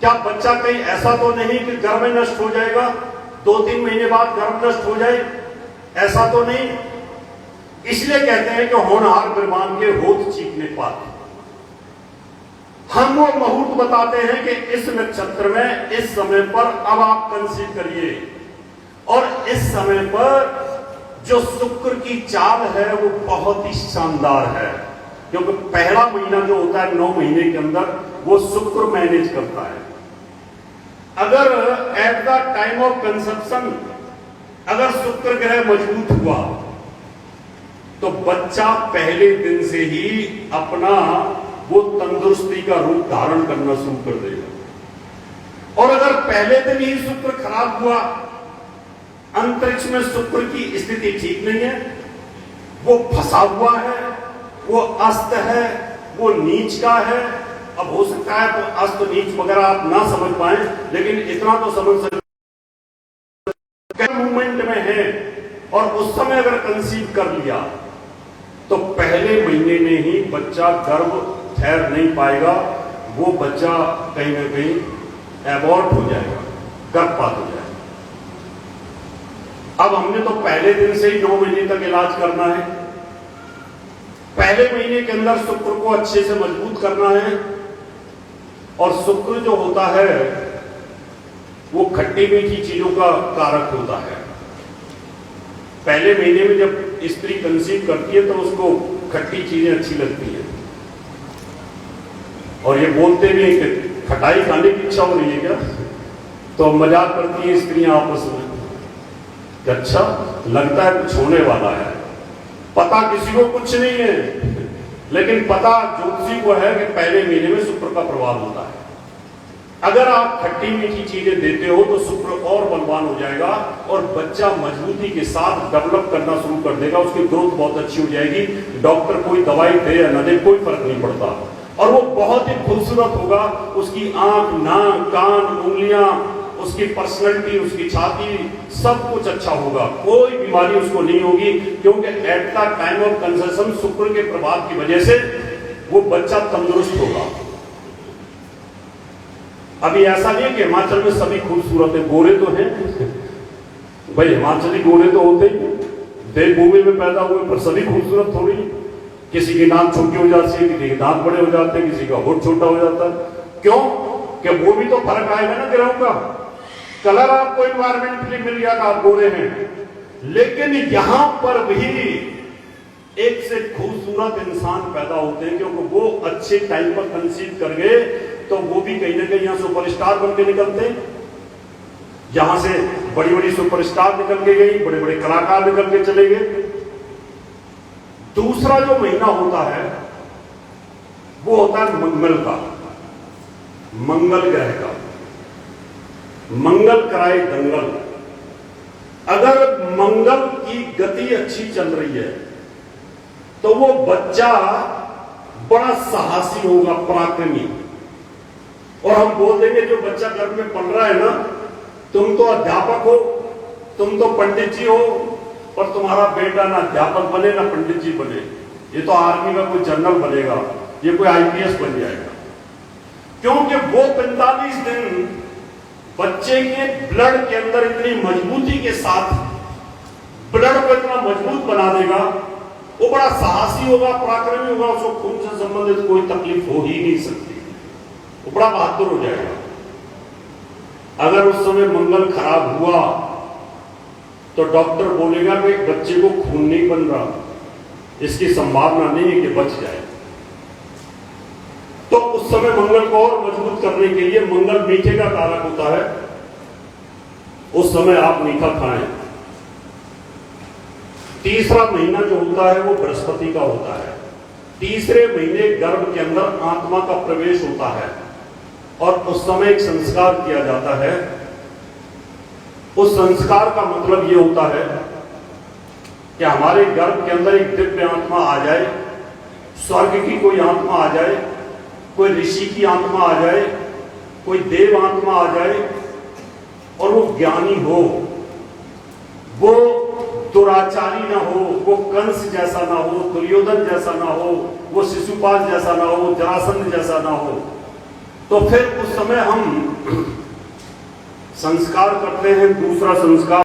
क्या बच्चा कहीं ऐसा तो नहीं कि गर्भ में नष्ट हो जाएगा, 2-3 महीने बाद गर्भ नष्ट हो जाए, ऐसा तो नहीं। इसलिए कहते हैं कि होनहार बिरबान के होठ चीखने पाते। हम वो मुहूर्त बताते हैं कि इस नक्षत्र में इस समय पर अब आप कंसीव करिए, और इस समय पर जो शुक्र की चाल है वो बहुत ही शानदार है, क्योंकि पहला महीना जो होता है 9 महीने के अंदर वो शुक्र मैनेज करता है। अगर at the time of conception अगर शुक्र ग्रह मजबूत हुआ तो बच्चा पहले दिन से ही अपना वो तंदुरुस्ती का रूप धारण करना शुरू कर देगा। और अगर पहले दिन ही शुक्र खराब हुआ, अंतरिक्ष में शुक्र की स्थिति ठीक नहीं है, वो फंसा हुआ है, वो अस्त है, वो नीच का है। अब हो सकता है तो अस्त नीच वगैरह आप ना समझ पाए, लेकिन इतना तो समझ सकते मूवमेंट में है, और उस समय अगर कंसीव कर लिया तो पहले महीने में ही बच्चा गर्भ ठहर नहीं पाएगा, वो बच्चा कहीं ना कहीं एबॉर्ट हो जाएगा, गर्भपात हो जाएगा। अब हमने तो पहले दिन से ही 9 महीने तक इलाज करना है। पहले महीने के अंदर शुक्र को अच्छे से मजबूत करना है, और शुक्र जो होता है वो खट्टी मीठी चीजों का कारक होता है। पहले महीने में जब स्त्री कंसीव करती है तो उसको खट्टी चीजें अच्छी लगती हैं, और ये बोलते भी हैं कि खटाई खाने की इच्छा हो रही है क्या, तो मजाक करती है स्त्रियां आपस में कि अच्छा लगता है कुछ होने वाला है। पता किसी को कुछ नहीं है, लेकिन पता ज्योतिषी को है कि पहले महीने में शुक्र का प्रभाव होता है। अगर आप खट्टी मीठी चीजें देते हो तो शुक्र और बलवान हो जाएगा, और बच्चा मजबूती के साथ डेवलप करना शुरू कर देगा, उसकी ग्रोथ बहुत अच्छी हो जाएगी। डॉक्टर कोई दवाई दे या न दे कोई फर्क नहीं पड़ता, और वो बहुत ही खूबसूरत होगा। उसकी आंख, नाक, कान, उंगलियां, उसकी पर्सनैलिटी, उसकी छाती, सब कुछ अच्छा होगा, कोई बीमारी उसको नहीं होगी, क्योंकि at the time of conception शुक्र के प्रभाव की वजह से वो बच्चा तंदुरुस्त होगा। अभी ऐसा नहीं है कि हिमाचल में सभी खूबसूरत है, गोरे तो हैं भाई, हिमाचली गोरे तो होते ही, देवभूमि में पैदा हुए, पर सभी खूबसूरत थोड़ी। किसी की नाक छोटी हो जाती है, किसी के दांत बड़े हो जाते हैं, किसी का होठ छोटा हो जाता है। क्यों? कि वो भी तो फर्क आएगा ना ग्रहों का। कलर आपको इन्वायरमेंटली मिल गया था, आप गोरे हैं, लेकिन यहां पर भी एक से खूबसूरत इंसान पैदा होते हैं, क्योंकि वो अच्छे टाइम पर कंसीव कर गए तो वो भी कहीं ना कहीं यहां सुपरस्टार बन के निकलते हैं। यहां से बड़ी बड़ी सुपरस्टार निकल के गई, बड़े बड़े कलाकार निकल के चले गए। दूसरा जो महीना होता है वो होता है मंगल का, मंगल ग्रह का। मंगल कराए दंगल। अगर मंगल की गति अच्छी चल रही है तो वो बच्चा बड़ा साहसी होगा, पराक्रमी। और हम बोल देंगे जो बच्चा गर्भ में पल रहा है ना, तुम तो अध्यापक हो, तुम तो पंडित जी हो, पर तुम्हारा बेटा ना अध्यापक बने ना पंडित जी बने, ये तो आर्मी का कोई जनरल बनेगा, ये कोई आईपीएस बन जाएगा। क्योंकि वो 45 दिन बच्चे के ब्लड के अंदर इतनी मजबूती के साथ ब्लड को इतना मजबूत बना देगा, वो बड़ा साहसी होगा, पराक्रमी होगा, उसको खून से संबंधित कोई तकलीफ हो ही नहीं सकती, वो बड़ा बहादुर हो जाएगा। अगर उस समय मंगल खराब हुआ तो डॉक्टर बोलेगा कि बच्चे को खून नहीं बन रहा, इसकी संभावना नहीं है कि बच जाए। तो उस समय मंगल को और मजबूत करने के लिए, मंगल मीठे का कारक होता है, उस समय आप मीठा खाएं। तीसरा महीना जो होता है वो बृहस्पति का होता है। तीसरे महीने गर्भ के अंदर आत्मा का प्रवेश होता है, और उस समय एक संस्कार किया जाता है। उस संस्कार का मतलब ये होता है कि हमारे गर्भ के अंदर एक दिव्य आत्मा आ जाए, स्वर्ग की कोई आत्मा आ जाए, कोई ऋषि की आत्मा आ जाए, कोई देव आत्मा आ जाए, और वो ज्ञानी हो, वो दुराचारी ना हो, वो कंस जैसा ना हो, दुर्योधन जैसा ना हो, वो शिशुपाल जैसा ना हो, जरासंध जैसा ना हो, तो फिर उस समय हम संस्कार करते हैं। दूसरा संस्कार